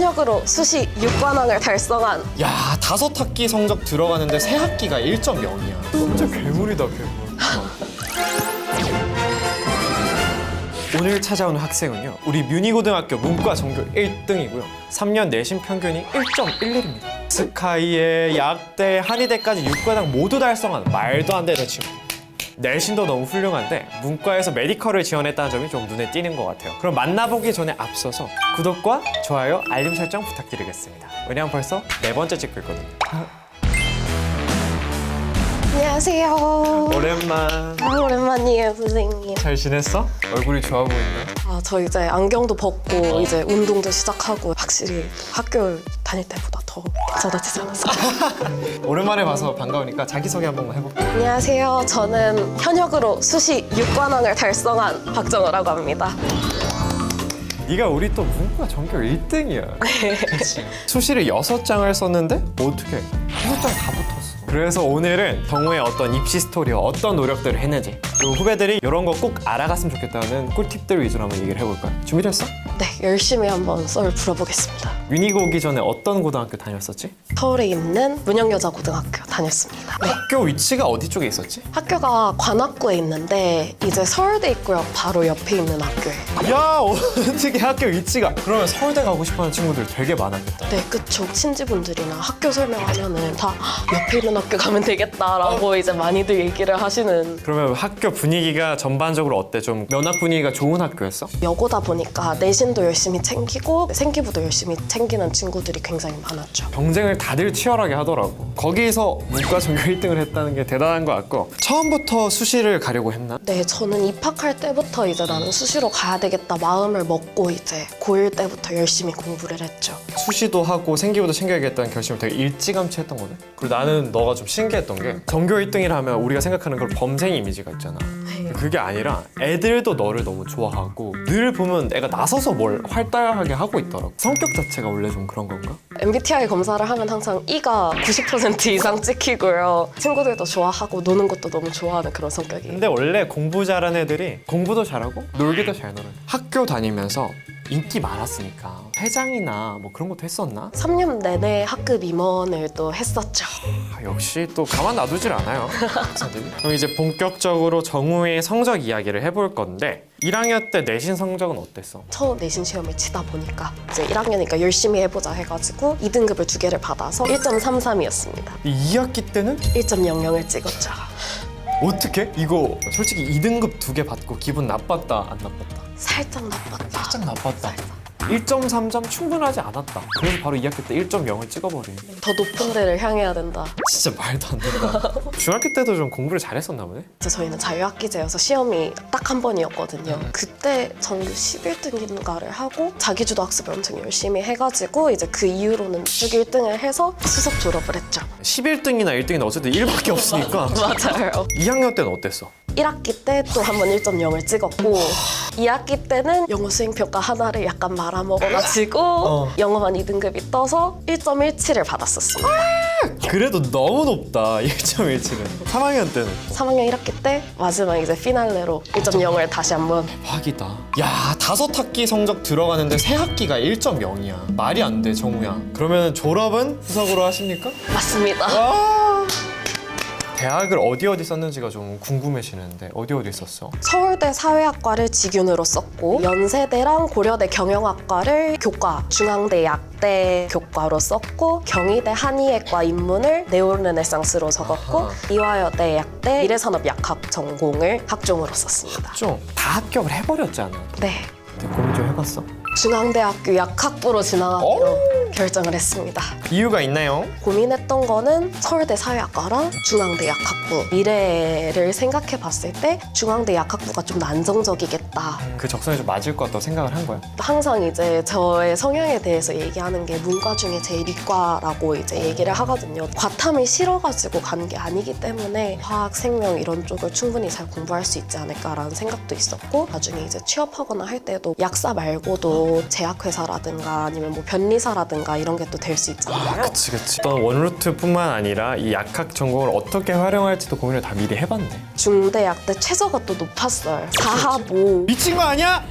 현역으로 수시 6관왕을 달성한 야, 5학기 성적 들어가는데 새 학기가 1.0이야. 진짜 괴물이다, 괴물. 오늘 찾아온 학생은요, 우리 뮤니고등학교 문과 전교 1등이고요 3년 내신 평균이 1.11입니다 스카이에 약대, 한의대까지 6관왕 모두 달성한 말도 안 되는 친구. 내신도 너무 훌륭한데 문과에서 메디컬을 지원했다는 점이 좀 눈에 띄는 것 같아요. 그럼 만나보기 전에 앞서서 구독과 좋아요, 알림 설정 부탁드리겠습니다. 왜냐면 벌써 4번째 찍고 있거든요. 안녕하세요. 오랜만. 오랜만이에요, 선생님. 잘 지냈어? 얼굴이 좋아 보인다. 저 이제 안경도 벗고 이제 운동도 시작하고 확실히 학교 다닐 때보다 더 괜찮아지지 않았어요? 오랜만에 봐서 반가우니까 자기소개 한 번만 해볼게. 안녕하세요. 저는 현역으로 수시 6관왕을 달성한 박정우라고 합니다. 네가 우리 또 문과 전교 1등이야. 그치? 수시를 6장을 썼는데 어떻게 6장 다 붙었어. 그래서 오늘은 정우의 어떤 입시 스토리와 어떤 노력들을 했는지, 그리고 후배들이 이런 거 꼭 알아갔으면 좋겠다는 꿀팁들 위주로 한번 얘기를 해볼까요? 준비됐어? 네, 열심히 한번 썰 풀어보겠습니다. 뮤니고 오기 전에 어떤 고등학교 다녔었지? 서울에 있는 문영여자고등학교 다녔습니다. 네. 학교 위치가 어디 쪽에 있었지? 학교가 관악구에 있는데 이제 서울대 입구역 바로 옆에 있는 학교예요. 야, 어떻게 학교 위치가? 그러면 서울대 가고 싶어하는 친구들 되게 많았겠다. 네, 그쵸. 친지분들이나 학교 설명하면은 다 옆에 있는 학교 가면 되겠다라고 이제 많이들 얘기를 하시는. 그러면 학교 분위기가 전반적으로 어때? 좀 면학 분위기가 좋은 학교였어? 여고다 보니까 내신도 열심히 챙기고 생기부도 열심히 챙기는 친구들이 굉장히 많았죠. 경쟁을 다들 치열하게 하더라고. 거기서 문과 전교 1등을 했다는 게 대단한 것 같고, 처음부터 수시를 가려고 했나? 네, 저는 입학할 때부터 이제 나는 수시로 가야 되겠다 마음을 먹고 이제 고1 때부터 열심히 공부를 했죠. 수시도 하고 생기부도 챙겨야겠다는 결심을 되게 일찌감치 했던 거네. 그리고 나는 너가 좀 신기했던 게, 전교 1등이라 하면 우리가 생각하는 걸 범생 이미지가 있잖아. 그게 아니라 애들도 너를 너무 좋아하고 늘 보면 애가 나서서 뭘 활달하게 하고 있더라고. 성격 자체가 원래 좀 그런 건가? MBTI 검사를 하면 항상 E가 90% 이상 찍히고요. 친구들도 좋아하고 노는 것도 너무 좋아하는 그런 성격이에요. 근데 원래 공부 잘하는 애들이 공부도 잘하고 놀기도 잘 놀아요. 학교 다니면서 인기 많았으니까 회장이나 뭐 그런 것도 했었나? 3년 내내 학급 임원을 또 했었죠. 역시 또 가만 놔두질 않아요, 학생들이. 그럼 이제 본격적으로 정우의 성적 이야기를 해볼 건데, 1학년 때 내신 성적은 어땠어? 처음 내신 시험을 치다 보니까 이제 1학년이니까 열심히 해보자 해가지고 2등급을 2개를 받아서 1.33이었습니다. 2학기 때는 1.00을 찍었죠. 어떻게? 이거 솔직히 2등급 2개 받고 기분 나빴다, 안 나빴다? 살짝 나빴다. 살짝 나빴다. 1.3점 충분하지 않았다. 그래서 바로 2학기 때 1.0을 찍어버린. 더 높은 데를 향해야 된다. 진짜 말도 안 된다. 중학교 때도 좀 공부를 잘했었나 보네? 저희는 자유학기제여서 시험이 딱 한 번이었거든요. 그때 전교 11등인가를 하고 자기주도 학습을 엄청 열심히 해가지고 이제 그 이후로는 쭉 1등을 해서 수석 졸업을 했죠. 11등이나 1등이나 어쨌든 1밖에 없으니까. 맞아요. 2학년 때는 어땠어? 1학기 때 또 한 번 1.0을 찍었고 2학기 때는 영어 수행평가 하나를 약간 말아먹어가지고 영어만 2등급이 떠서 1.17을 받았었습니다. 그래도 너무 높다, 1.17은. 3학년 때는? 3학년 1학기 때 마지막 이제 피날레로 1.0을 다시 한번. 대박이다. 야, 5학기 성적 들어가는데 새 학기가 1.0이야. 말이 안 돼, 정우야. 그러면 졸업은 수석으로 하십니까? 맞습니다. 대학을 어디 썼는지가 좀 궁금해지는데 어디 썼어? 서울대 사회학과를 직윤으로 썼고 연세대랑 고려대 경영학과를 교과, 중앙대 약대 교과로 썼고 경희대 한의학과 인문을 네오르네상스로 적었고 이화여대 약대 미래산업약학 전공을 학종으로 썼습니다. 좀 다 합격을 해버렸잖아. 네, 고민 좀 해봤어? 중앙대학교 약학부로 진학하기로 결정을 했습니다. 이유가 있나요? 고민했던 거는 서울대 사회학과랑 중앙대 약학부 미래를 생각해 봤을 때 중앙대 약학부가 좀 더 안정적이겠다. 그 적성에 좀 맞을 것 같다고 생각을 한 거야? 항상 이제 저의 성향에 대해서 얘기하는 게 문과 중에 제일 이과라고 이제 얘기를 하거든요. 과탐이 싫어가지고 간 게 아니기 때문에 화학, 생명 이런 쪽을 충분히 잘 공부할 수 있지 않을까라는 생각도 있었고 나중에 이제 취업하거나 할 때도 약사 말고도 제약회사라든가 아니면 뭐 변리사라든가 전공이라든가 이런 게 또 될 수 있잖아요. 그치. 또 원루트뿐만 아니라 이 약학 전공을 어떻게 활용할지도 고민을 다 미리 해봤네. 중대 약대 최저가 또 높았어요. 4하보. 미친 거 아니야?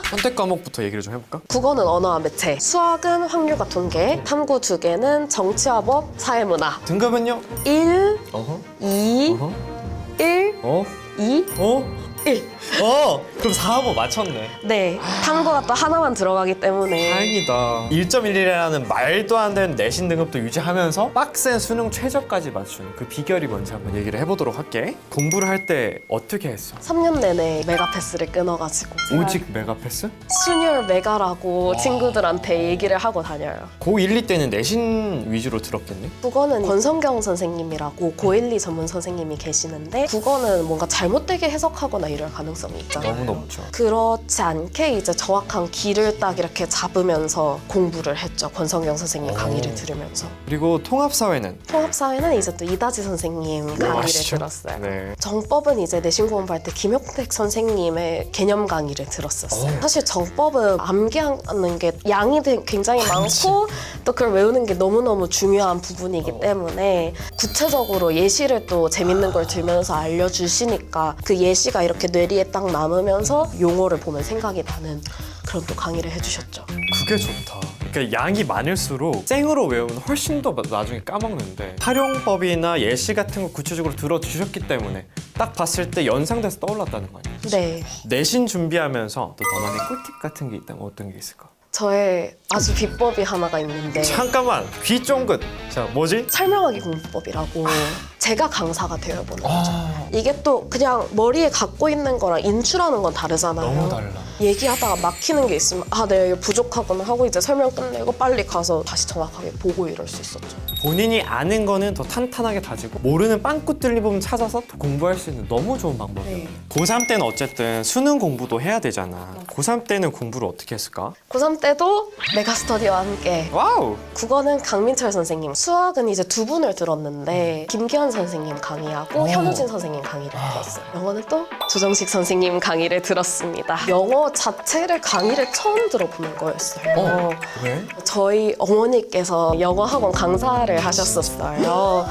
선택 과목부터 얘기를 좀 해볼까? 국어는 언어와 매체, 수학은 확률과 통계, 탐구 2개는 정치와 법, 사회문화. 등급은요? 1, 어허. 2, 어허. 1, 어? 2, 어? 1. 그럼 4하고 맞췄네. 네, 탐구가 또 하나만 들어가기 때문에 다행이다. 1.11이라는 말도 안 되는 내신 등급도 유지하면서 빡센 수능 최저까지 맞추는 그 비결이 뭔지 한번 얘기를 해보도록 할게. 공부를 할 때 어떻게 했어? 3년 내내 메가패스를 끊어가지고 오직 메가패스? 순열 메가라고 친구들한테 얘기를 하고 다녀요. 고1, 2 때는 내신 위주로 들었겠네? 국어는 권성경 선생님이라고 고1, 2 전문 선생님이 계시는데 국어는 뭔가 잘못되게 해석하거나 이럴 가능성이 있잖아요. 너무 높죠. 그렇지 않게 이제 정확한 길을 딱 이렇게 잡으면서 공부를 했죠. 권성경 선생님 강의를 들으면서. 그리고 통합사회는? 통합사회는 이제 또 이다지 선생님 강의를 아시죠? 들었어요. 네. 정법은 이제 내신 공부할 때 김용택 선생님의 개념 강의를 들었었어요. 사실 정법은 암기하는 게 양이 굉장히 많고 또 그걸 외우는 게 너무너무 중요한 부분이기 때문에 구체적으로 예시를 또 재밌는 걸 들면서 알려주시니까 그 예시가 이렇게 뇌리에 딱 남으면서 용어를 보면 생각이 나는 그런 또 강의를 해주셨죠. 그게 좋다. 그러니까 양이 많을수록 생으로 외우면 훨씬 더 나중에 까먹는데 활용법이나 예시 같은 거 구체적으로 들어주셨기 때문에 딱 봤을 때 연상돼서 떠올랐다는 거 아니에요? 네. 내신 준비하면서 또 너만의 꿀팁 같은 게 있다면 어떤 게 있을까? 저의 아주 비법이 하나가 있는데 잠깐만! 귀 쫑긋! 자, 뭐지? 설명하기 공부법이라고 제가 강사가 되어보는 거죠. 이게 또 그냥 머리에 갖고 있는 거랑 인출하는 건 다르잖아요. 너무 달라. 얘기하다가 막히는 게 있으면 내가 이게 부족하구나 하고 이제 설명 끝내고 빨리 가서 다시 정확하게 보고 이럴 수 있었죠. 본인이 아는 거는 더 탄탄하게 다지고 모르는 빵꾸 뚫린 부분 찾아서 더 공부할 수 있는 너무 좋은 방법이에요. 네. 고3 때는 어쨌든 수능 공부도 해야 되잖아. 고3 때는 공부를 어떻게 했을까? 고3 때도 메가스터디와 함께 와우! 국어는 강민철 선생님, 수학은 이제 두 분을 들었는데 김기현 선생님 강의하고 현우진 선생님 강의를 들었어요. 영어는 또 조정식 선생님 강의를 들었습니다. 영어 자체를 강의를 처음 들어보는 거였어요. 왜? 저희 어머니께서 영어 학원 강사를 하셨었어요.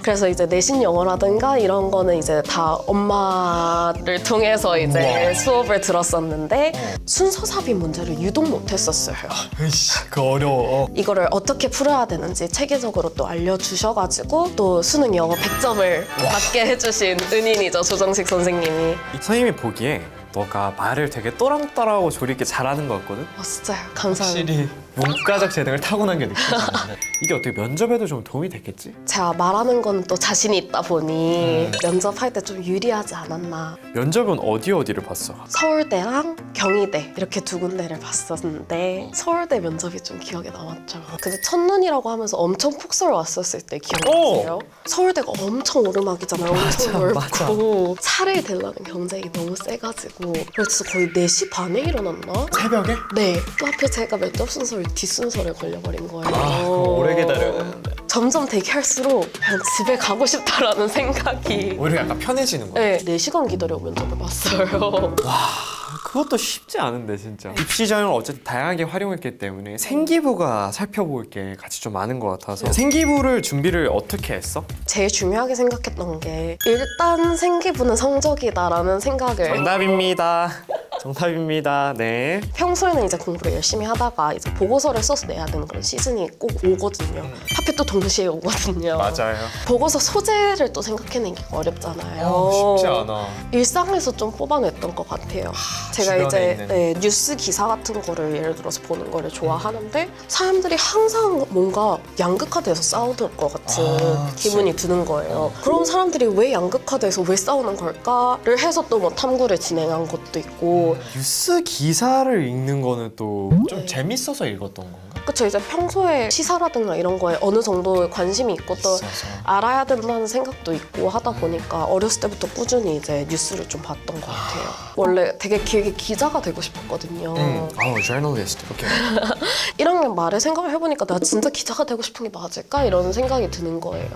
그래서 이제 내신 영어라든가 이런 거는 이제 다 엄마를 통해서 이제 수업을 들었었는데 순서 삽입 문제를 유독 못했었어요. 으이씨, 그 어려워. 이거를 어떻게 풀어야 되는지 체계적으로 또 알려주셔가지고 또 수능 영어 100점을 받게 해주신 은인이죠, 조정식 선생님이. 선생님이 보기에 너가 말을 되게 또랑또랑하고 조리 있게 잘하는 것 같거든? 진짜요. 감사합니다. 확실히 문과적 재능을 타고난 게 느껴지는데 이게 어떻게 면접에도 좀 도움이 됐겠지? 제가 말하는 건 또 자신이 있다 보니 면접할 때 좀 유리하지 않았나. 면접은 어디를 봤어? 서울대랑 경희대 이렇게 두 군데를 봤었는데 서울대 면접이 좀 기억에 남았죠. 근데 첫눈이라고 하면서 엄청 폭설 왔었을 때 기억나세요? 서울대가 엄청 오르막이잖아요. 엄청 넓고 차를 대려는 경쟁이 너무 세가지고 그래서 거의 4시 반에 일어났나? 새벽에? 네. 또 하필 제가 면접 순서를 뒷순서를 걸려버린 거예요. 오래 기다려야 되는데 점점 대기할수록 그냥 집에 가고 싶다라는 생각이 오히려 약간 편해지는 거야. 네, 4시간 기다려 면접을 봤어요. 그것도 쉽지 않은데 진짜. 입시 전형을 어쨌든 다양하게 활용했기 때문에 생기부가 살펴볼 게 같이 좀 많은 것 같아서 생기부를 준비를 어떻게 했어? 제일 중요하게 생각했던 게 일단 생기부는 성적이다라는 생각을 정답입니다. 네. 평소에는 이제 공부를 열심히 하다가 이제 보고서를 써서 내야 되는 그런 시즌이 꼭 오거든요. 하필 또 동시에 오거든요. 맞아요. 보고서 소재를 또 생각해내기가 어렵잖아요. 않아. 일상에서 좀 뽑아냈던 것 같아요. 제가 주변에 이제 있는. 뉴스 기사 같은 거를 예를 들어서 보는 거를 좋아하는데 사람들이 항상 뭔가 양극화돼서 싸우는 것 같은 기분이 드는 거예요. 그럼 사람들이 왜 양극화돼서 왜 싸우는 걸까를 해서 또 뭐 탐구를 진행한 것도 있고 뉴스 기사를 읽는 거는 또 좀 재밌어서 읽었던 건가? 그쵸. 이제 평소에 시사라든가 이런 거에 어느 정도 관심이 있고 또 있어서. 알아야 된다는 생각도 있고 하다 보니까 어렸을 때부터 꾸준히 이제 뉴스를 좀 봤던 것 같아요. 원래 되게 길게 기자가 되고 싶었거든요. journalist. 오케이. 1학년 말에 생각을 해보니까 내가 진짜 기자가 되고 싶은 게 맞을까? 이런 생각이 드는 거예요.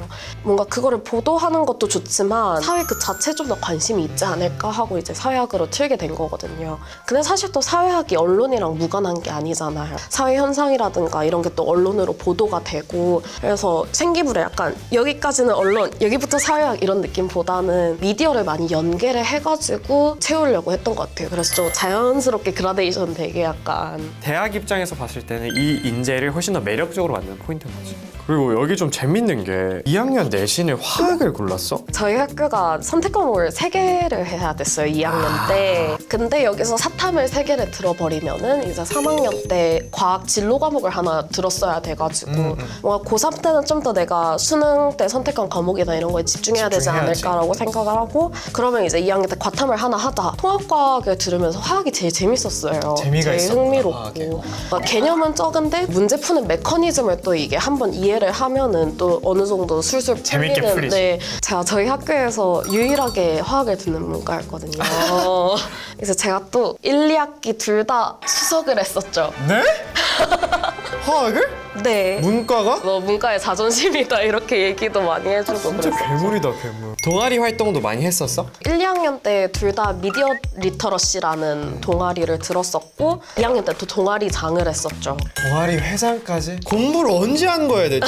뭔가 그거를 보도하는 것도 좋지만 사회 그 자체에 좀 더 관심이 있지 않을까 하고 이제 사회학으로 튀게 된 거거든요. 근데 사실 또 사회학이 언론이랑 무관한 게 아니잖아요. 사회 현상이라든가 한다든가 이런 게 또 언론으로 보도가 되고, 그래서 생기부를 약간 여기까지는 언론, 여기부터 사회학 이런 느낌보다는 미디어를 많이 연계를 해가지고 채우려고 했던 것 같아요. 그래서 좀 자연스럽게 그라데이션 되게 약간. 대학 입장에서 봤을 때는 이 인재를 훨씬 더 매력적으로 만드는 포인트인 거지. 그리고 여기 좀 재밌는 게 2학년 내신을 화학을 골랐어? 저희 학교가 선택 과목을 3개를 해야 됐어요, 2학년 때. 근데 여기서 사탐을 3개를 들어버리면은 이제 3학년 때 과학 진로 과목을 하나 들었어야 돼가지고 뭔가 고3 때는 좀 더 내가 수능 때 선택한 과목이나 이런 거에 집중해야 되지 집중해야지. 않을까라고 생각을 하고, 그러면 이제 2학년 때 과탐을 하나 하자. 통합과학을 들으면서 화학이 제일 재밌었어요. 재미가 제일 있었다, 흥미롭고. 화학에. 그러니까 개념은 적은데 문제 푸는 메커니즘을 또 이게 한번 이해를 하면은 또 어느 정도 술술 재밌게 풀리지. 풀리는데, 제가 저희 학교에서 유일하게 화학을 듣는 문과였거든요. 그래서 제가 또 1, 2학기 둘 다 수석을 했었죠. 네? 화학을? 네. 문과가? 너 문과의 자존심이다 이렇게 얘기도 많이 해주고 진짜 그랬었죠. 괴물이다 괴물. 동아리 활동도 많이 했었어? 1, 2학년 때 둘 다 미디어 리터러시라는 동아리를 들었었고, 2학년 때 또 동아리장을 했었죠. 동아리 회장까지? 공부를 언제 한 거야 대체?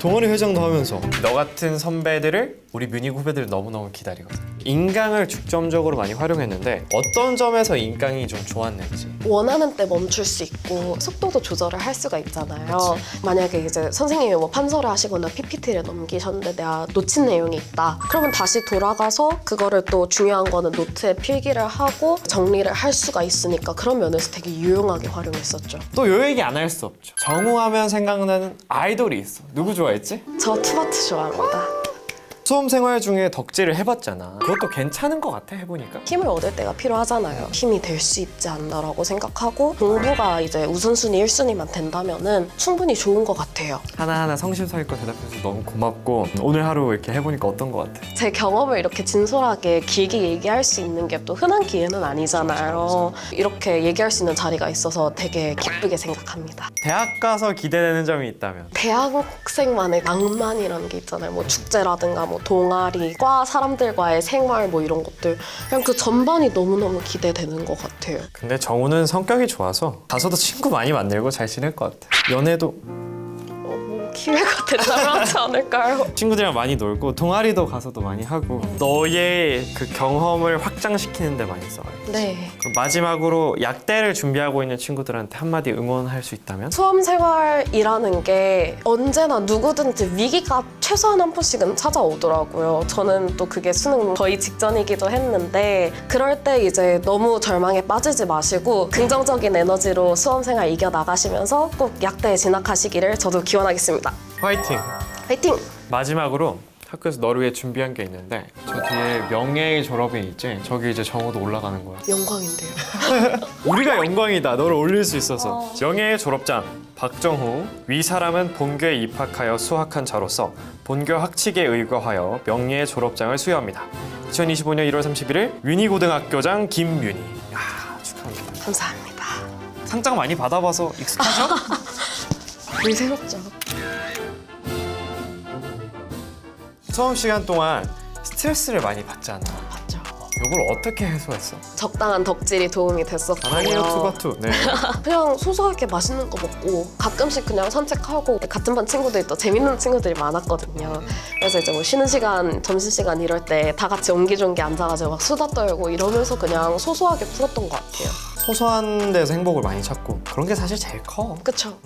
동아리 회장도 하면서. 너 같은 선배들을 우리 뮤닉 후배들 너무너무 기다리거든. 인강을 중점적으로 많이 활용했는데 어떤 점에서 인강이 좀 좋았는지. 원하는 때 멈출 수 있고 속도도 조절을 할 수가 있잖아요. 만약에 이제 선생님이 뭐 판서를 하시거나 PPT를 넘기셨는데 내가 놓친 내용이 있다. 그러면 다시 돌아가서 그거를 또 중요한 거는 노트에 필기를 하고 정리를 할 수가 있으니까 그런 면에서 되게 유용하게 활용했었죠. 또 요 얘기 안 할 수 없죠. 정우하면 생각나는 아이돌이 있어. 누구 좋아했지? 저 투바투 좋아합니다. 수험 생활 중에 덕질을 해봤잖아. 그것도 괜찮은 것 같아 해보니까. 힘을 얻을 때가 필요하잖아요. 힘이 될 수 있지 않나라고 생각하고, 공부가 이제 우선순위 1순위만 된다면은 충분히 좋은 것 같아요. 하나하나 성심성의껏 대답해서 너무 고맙고 오늘 하루 이렇게 해보니까 어떤 것 같아? 제 경험을 이렇게 진솔하게 길게 얘기할 수 있는 게 또 흔한 기회는 아니잖아요. 이렇게 얘기할 수 있는 자리가 있어서 되게 기쁘게 생각합니다. 대학 가서 기대되는 점이 있다면? 대학생만의 낭만이라는 게 있잖아요. 뭐 축제라든가 뭐 동아리과 사람들과의 생활 뭐 이런 것들, 그냥 그 전반이 너무너무 기대되는 것 같아요. 근데 정우는 성격이 좋아서 가서도 친구 많이 만들고 잘 지낼 것 같아. 연애도 뭐 기회가 된다면 하지 않을까요? 친구들이랑 많이 놀고 동아리도 가서도 많이 하고 너의 그 경험을 확장시키는 데 많이 써요. 네. 그럼 마지막으로 약대를 준비하고 있는 친구들한테 한마디 응원할 수 있다면? 수험 생활이라는 게 언제나 누구든지 위기가 최소한 한 번씩은 찾아오더라고요. 저는 또 그게 수능 거의 직전이기도 했는데, 그럴 때 이제 너무 절망에 빠지지 마시고 긍정적인 에너지로 수험 생활 이겨나가시면서 꼭 약대에 진학하시기를 저도 기원하겠습니다. 화이팅! 화이팅! 마지막으로 학교에서 너를 위해 준비한 게 있는데 저 뒤에 명예의 졸업이 있지? 저기 이제 정우도 올라가는 거야. 영광인데요. 우리가 영광이다. 너를 올릴 수 있어서. 명예의 졸업장 박정후. 위 사람은 본교에 입학하여 수학한 자로서 본교 학칙에 의거하여 명예의 졸업장을 수여합니다. 2025년 1월 31일 뮤니고등학교장 김뮤니. 야, 축하합니다. 감사합니다. 상장 많이 받아봐서 익숙하죠? 늘 새롭죠. 수험 시간 동안 스트레스를 많이 받지 않나? 맞죠. 이걸 어떻게 해소했어? 적당한 덕질이 도움이 됐었고요. 사랑해요 투바투. 네. 그냥 소소하게 맛있는 거 먹고 가끔씩 그냥 산책하고, 같은 반 친구들이 또 재밌는 친구들이 많았거든요. 그래서 이제 뭐 쉬는 시간, 점심시간 이럴 때 다 같이 옹기종기 앉아가지고 막 수다 떨고 이러면서 그냥 소소하게 풀었던 것 같아요. 소소한 데서 행복을 많이 찾고 그런 게 사실 제일 커. 그쵸?